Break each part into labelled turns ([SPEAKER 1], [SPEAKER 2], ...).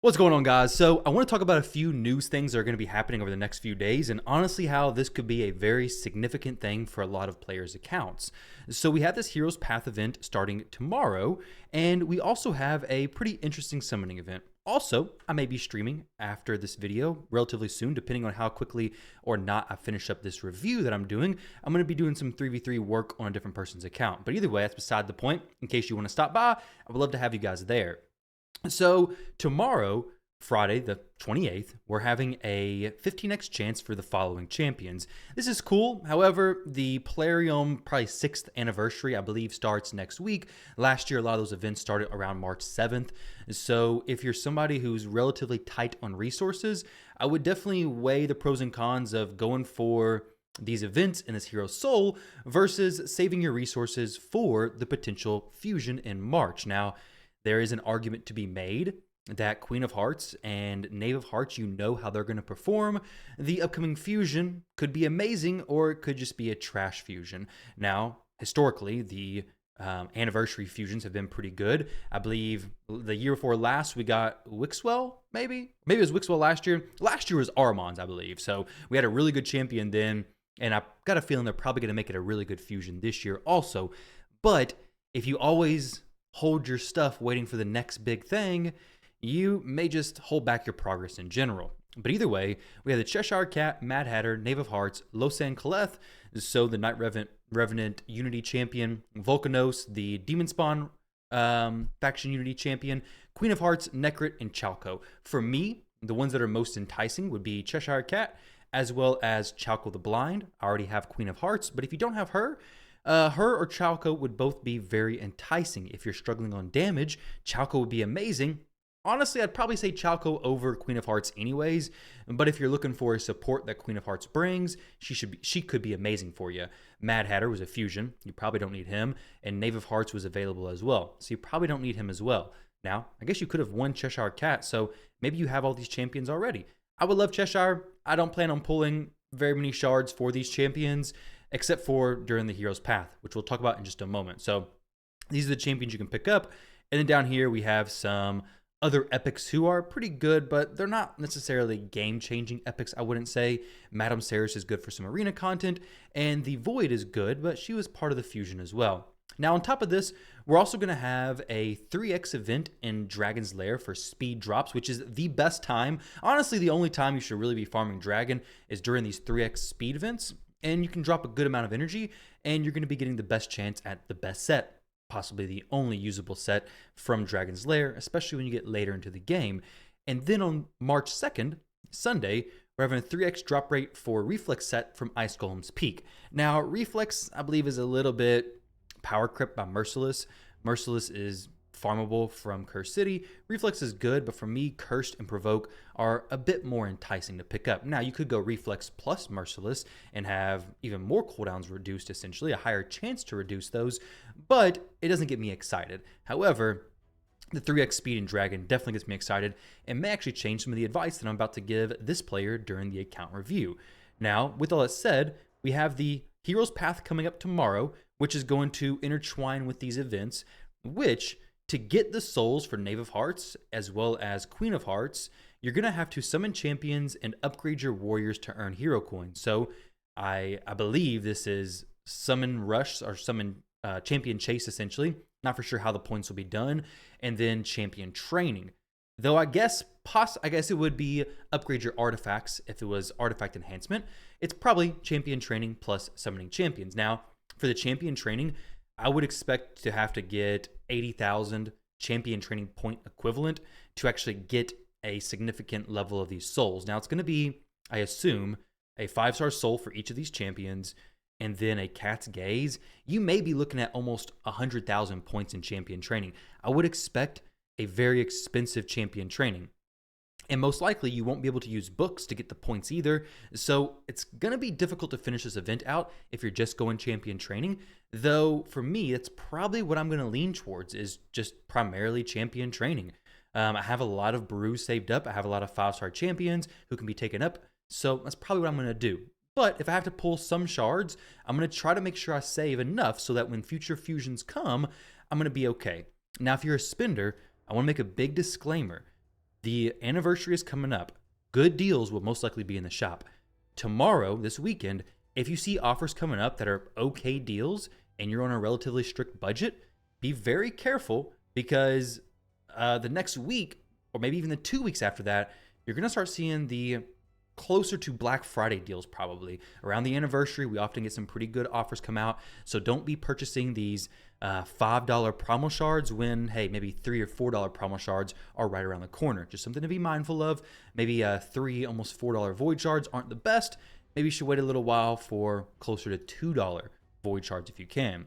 [SPEAKER 1] What's going on, guys? So I want to talk about a few news things that are going to be happening over the next few days, and honestly how this could be a very significant thing for a lot of players' accounts. So we have this Heroes Path event starting tomorrow, and we also have a pretty interesting summoning event. Also, I may be streaming after this video relatively soon, depending on how quickly or not I finish up this review that I'm doing. I'm going to be doing some 3v3 work on a different person's account. But either way, that's beside the point. In case you want to stop by, I would love to have you guys there. So tomorrow, Friday the 28th, we're having a 15x chance for the following champions. This is cool. However, the Plarium probably 6th anniversary, I believe, starts next week. Last year, a lot of those events started around March 7th. So if you're somebody who's relatively tight on resources, I would definitely weigh the pros and cons of going for these events in this Hero Soul versus saving your resources for the potential fusion in March. Now, there is an argument to be made that Queen of Hearts and Knave of Hearts, you know how they're going to perform. The upcoming fusion could be amazing, or it could just be a trash fusion. Now, historically, the anniversary fusions have been pretty good. I believe the year before last, we got Wixwell, maybe? Maybe it was Wixwell last year. Last year was Armand's, I believe. So we had a really good champion then, and I've got a feeling they're probably going to make it a really good fusion this year also. But if you always hold your stuff waiting for the next big thing, you may just hold back your progress in general. But either way, we have the Cheshire Cat, Mad Hatter, Knave of Hearts, Losan Kaleth, so the Night Revenant Unity Champion, Volcanos, the Demon Spawn Faction Unity Champion, Queen of Hearts, Necrit, and Chalco. For me, the ones that are most enticing would be Cheshire Cat, as well as Chalco the Blind. I already have Queen of Hearts, but if you don't have her, her or Chalco would both be very enticing. If you're struggling on damage, Chalco would be amazing. Honestly, I'd probably say Chalco over Queen of Hearts anyways, but if you're looking for a support that Queen of Hearts brings, she could be amazing for you. Mad Hatter was a fusion. You probably don't need him, and Knave of Hearts was available as well, so you probably don't need him as well. Now, I guess you could have won Cheshire Cat, so maybe you have all these champions already. I would love Cheshire. I don't plan on pulling very many shards for these champions, except for during the Hero's Path, which we'll talk about in just a moment. So these are the champions you can pick up. And then down here, we have some other epics who are pretty good, but they're not necessarily game-changing epics, I wouldn't say. Madame Ceres is good for some arena content, and the Void is good, but she was part of the fusion as well. Now, on top of this, we're also going to have a 3x event in Dragon's Lair for speed drops, which is the best time. Honestly, the only time you should really be farming Dragon is during these 3x speed events, and you can drop a good amount of energy, and you're going to be getting the best chance at the best set, possibly the only usable set from Dragon's Lair, especially when you get later into the game. And then on March 2nd, Sunday, we're having a 3x drop rate for Reflex set from Ice Golem's Peak. Now, Reflex, I believe, is a little bit power crept by Merciless. Merciless is farmable from Curse City. Reflex is good, but for me, Cursed and Provoke are a bit more enticing to pick up. Now, you could go Reflex plus Merciless and have even more cooldowns reduced, essentially, a higher chance to reduce those, but it doesn't get me excited. However, the 3x speed in Dragon definitely gets me excited and may actually change some of the advice that I'm about to give this player during the account review. Now, with all that said, we have the Hero's Path coming up tomorrow, which is going to intertwine with these events, which, to get the souls for Knave of Hearts as well as Queen of Hearts, you're going to have to summon champions and upgrade your warriors to earn hero coins. So I believe this is summon rush or summon champion chase, essentially. Not for sure how the points will be done. And then champion training. Though I guess it would be upgrade your artifacts if it was artifact enhancement. It's probably champion training plus summoning champions. Now, for the champion training, I would expect to have to get 80,000 champion training point equivalent to actually get a significant level of these souls. Now, it's going to be, I assume, a 5-star soul for each of these champions, and then a Cat's Gaze. You may be looking at almost 100,000 points in champion training. I would expect a very expensive champion training. And most likely, you won't be able to use books to get the points either. So it's going to be difficult to finish this event out if you're just going champion training. Though, for me, that's probably what I'm going to lean towards, is just primarily champion training. I have a lot of brews saved up. I have a lot of 5-star champions who can be taken up. So that's probably what I'm going to do. But if I have to pull some shards, I'm going to try to make sure I save enough so that when future fusions come, I'm going to be okay. Now, if you're a spender, I want to make a big disclaimer. The anniversary is coming up. Good deals will most likely be in the shop. Tomorrow, this weekend, if you see offers coming up that are okay deals and you're on a relatively strict budget, be very careful because the next week, or maybe even the 2 weeks after that, you're going to start seeing the closer to Black Friday deals probably. Around the anniversary, we often get some pretty good offers come out. So don't be purchasing these $5 promo shards when, hey, maybe $3 or $4 promo shards are right around the corner. Just something to be mindful of. Maybe $3, almost $4 void shards aren't the best. Maybe you should wait a little while for closer to $2 void shards if you can.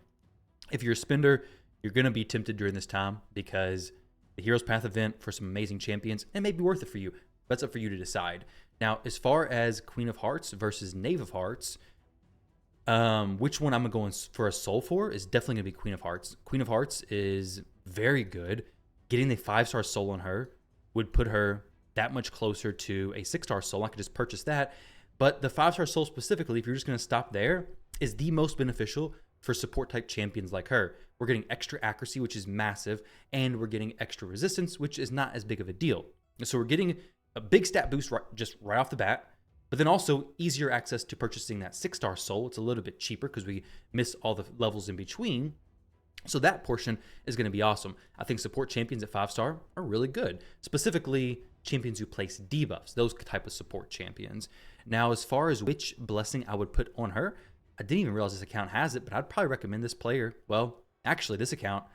[SPEAKER 1] If you're a spender, you're going to be tempted during this time because the Heroes Path event for some amazing champions, it may be worth it for you. That's up for you to decide. Now, as far as Queen of Hearts versus Knave of Hearts, which one I'm going for a soul for is definitely going to be Queen of Hearts. Queen of Hearts is very good. Getting the 5-star soul on her would put her that much closer to a 6-star soul. I could just purchase that. But the 5-star soul specifically, if you're just going to stop there, is the most beneficial for support type champions like her. We're getting extra accuracy, which is massive, and we're getting extra resistance, which is not as big of a deal. So we're getting a big stat boost right off the bat, but then also easier access to purchasing that 6-star soul. It's a little bit cheaper because we miss all the levels in between. So that portion is going to be awesome. I think support champions at 5-star are really good, specifically champions who place debuffs, those type of support champions. Now, as far as which blessing I would put on her, I didn't even realize this account has it, but I'd probably recommend this player. Well, actually, this account,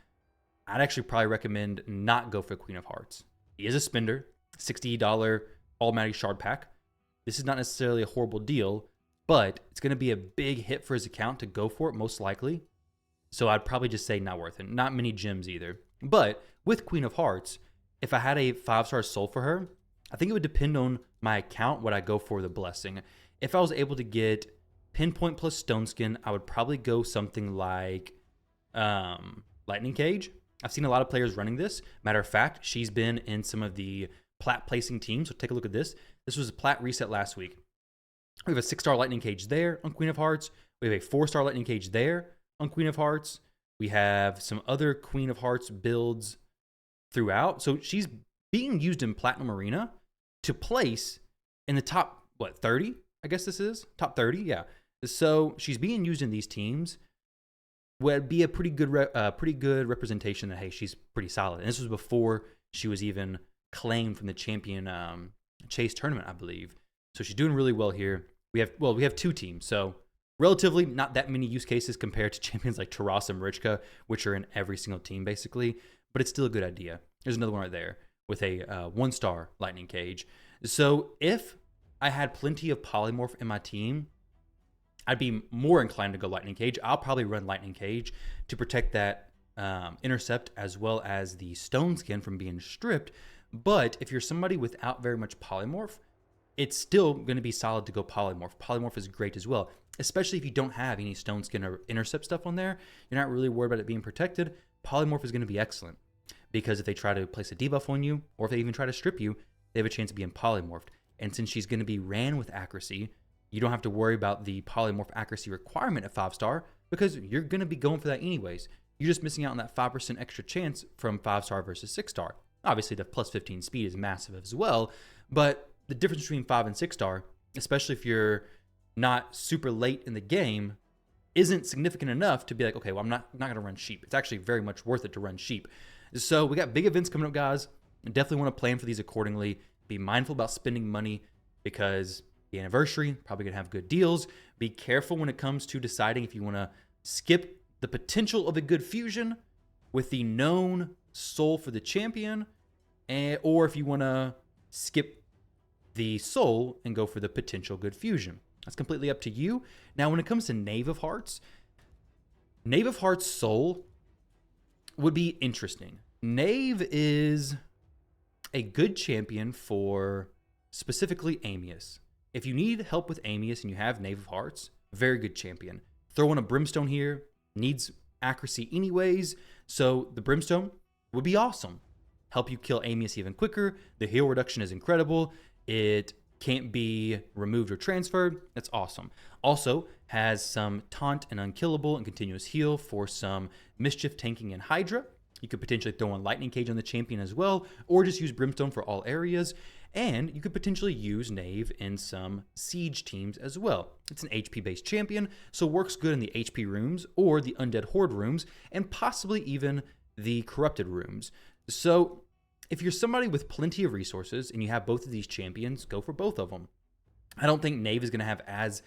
[SPEAKER 1] I'd actually probably recommend not go for Queen of Hearts. He is a spender, $60 automatic shard pack. This is not necessarily a horrible deal, but it's going to be a big hit for his account to go for it, most likely. So I'd probably just say not worth it. Not many gems either. But with Queen of Hearts, if I had a 5-star soul for her, I think it would depend on my account what I go for the blessing. If I was able to get Pinpoint plus Stone Skin, I would probably go something like Lightning Cage. I've seen a lot of players running this. Matter of fact, she's been in some of the plat placing teams. So take a look at this. This was a plat reset last week. We have a 6-star Lightning Cage there on Queen of Hearts. We have a 4-star Lightning Cage there on Queen of Hearts. We have some other Queen of Hearts builds throughout. So she's being used in Platinum Arena to place in the top, 30? I guess this is top 30. Yeah. So she's being used in these teams. Would be a pretty good representation that, hey, she's pretty solid. And this was before she was even claimed from the champion chase tournament, I believe. So she's doing really well here. We have 2 teams, so relatively not that many use cases compared to champions like Taras and Marichka, which are in every single team basically. But it's still a good idea. There's another one right there with a 1-star Lightning Cage. So if I had plenty of polymorph in my team, I'd be more inclined to go Lightning Cage. I'll probably run Lightning Cage to protect that intercept as well as the Stone Skin from being stripped. But if you're somebody without very much polymorph, it's still going to be solid to go polymorph. Polymorph is great as well, especially if you don't have any Stone Skin or intercept stuff on there. You're not really worried about it being protected. Polymorph is going to be excellent because if they try to place a debuff on you or if they even try to strip you, they have a chance of being polymorphed. And since she's going to be ran with accuracy, you don't have to worry about the polymorph accuracy requirement at 5-star because you're going to be going for that anyways. You're just missing out on that 5% extra chance from 5-star versus 6-star. Obviously, the plus 15 speed is massive as well, but the difference between 5 and 6-star, especially if you're not super late in the game, isn't significant enough to be like, okay, well, I'm not going to run sheep. It's actually very much worth it to run sheep. So we got big events coming up, guys. I definitely want to plan for these accordingly. Be mindful about spending money because the anniversary, probably going to have good deals. Be careful when it comes to deciding if you want to skip the potential of a good fusion with the known soul for the champion, or if you want to skip the soul and go for the potential good fusion. That's completely up to you. Now, when it comes to Knave of Hearts soul would be interesting. Knave is a good champion for specifically Amius. If you need help with Amius and you have Knave of Hearts, very good champion. Throw in a Brimstone here, needs accuracy anyways, so the Brimstone would be awesome. Help you kill Amius even quicker. The heal reduction is incredible. It can't be removed or transferred. That's awesome. Also has some taunt and unkillable and continuous heal for some mischief tanking and Hydra. You could potentially throw in Lightning Cage on the champion as well, or just use Brimstone for all areas. And you could potentially use Knave in some siege teams as well. It's an HP-based champion, so works good in the HP rooms or the Undead Horde rooms, and possibly even the Corrupted rooms. So if you're somebody with plenty of resources and you have both of these champions, go for both of them. I don't think Knave is going to have as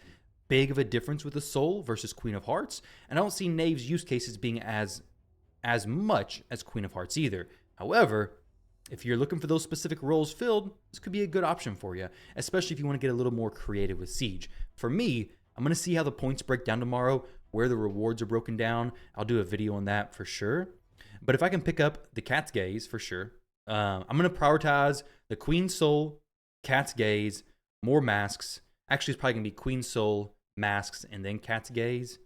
[SPEAKER 1] big of a difference with the Soul versus Queen of Hearts, and I don't see Knave's use cases being as much as Queen of Hearts either. However, if you're looking for those specific roles filled, this could be a good option for you, especially if you want to get a little more creative with Siege. For me, I'm going to see how the points break down tomorrow, where the rewards are broken down. I'll do a video on that for sure. But if I can pick up the Cat's Gaze, for sure, I'm going to prioritize the Queen's Soul, Cat's Gaze, more masks. Actually, it's probably going to be Queen's Soul, masks, and then Cat's Gaze.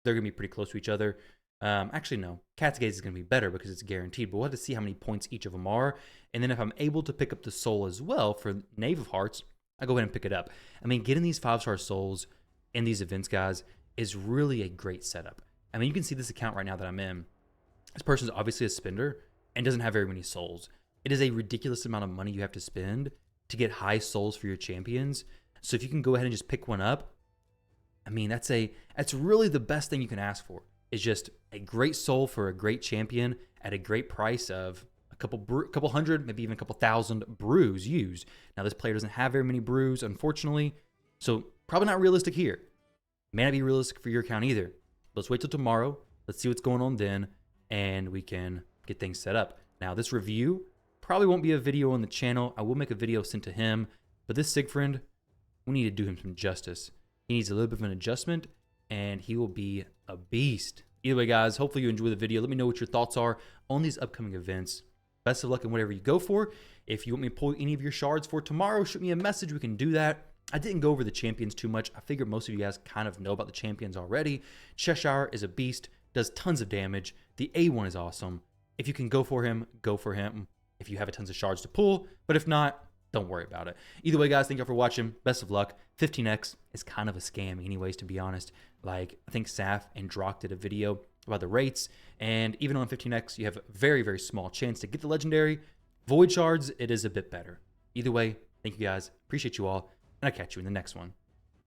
[SPEAKER 1] They're going to be pretty close to each other. Actually, no. Cat's Gaze is going to be better because it's guaranteed, but we'll have to see how many points each of them are. And then if I'm able to pick up the Soul as well for Knave of Hearts, I'll go ahead and pick it up. I mean, getting these 5-star Souls in these events, guys, is really a great setup. I mean, you can see this account right now that I'm in. This person's obviously a spender and doesn't have very many souls. It is a ridiculous amount of money you have to spend to get high souls for your champions. So if you can go ahead and just pick one up, I mean, that's really the best thing you can ask for. Is just a great soul for a great champion at a great price of a couple hundred, maybe even a couple thousand brews used. Now, this player doesn't have very many brews, unfortunately, so probably not realistic here. May not be realistic for your account either. Let's wait till tomorrow. Let's see what's going on then, and we can get things set up. Now, this review probably won't be a video on the channel. I will make a video sent to him, but this Siegfried, we need to do him some justice. He needs a little bit of an adjustment, and he will be a beast. Either way, guys, hopefully you enjoy the video. Let me know what your thoughts are on these upcoming events. Best of luck in whatever you go for. If you want me to pull any of your shards for tomorrow, shoot me a message. We can do that. I didn't go over the champions too much. I figured most of you guys kind of know about the champions already. Cheshire is a beast, does tons of damage. The A1 is awesome. If you can go for him, go for him. If you have a tons of shards to pull, but if not, don't worry about it. Either way, guys, thank y'all for watching. Best of luck. 15x is kind of a scam anyways, to be honest. Like, I think Saf and Drock did a video about the rates, and even on 15x, you have a very, very small chance to get the legendary. Void shards, it is a bit better. Either way, thank you guys. Appreciate you all, and I'll catch you in the next one.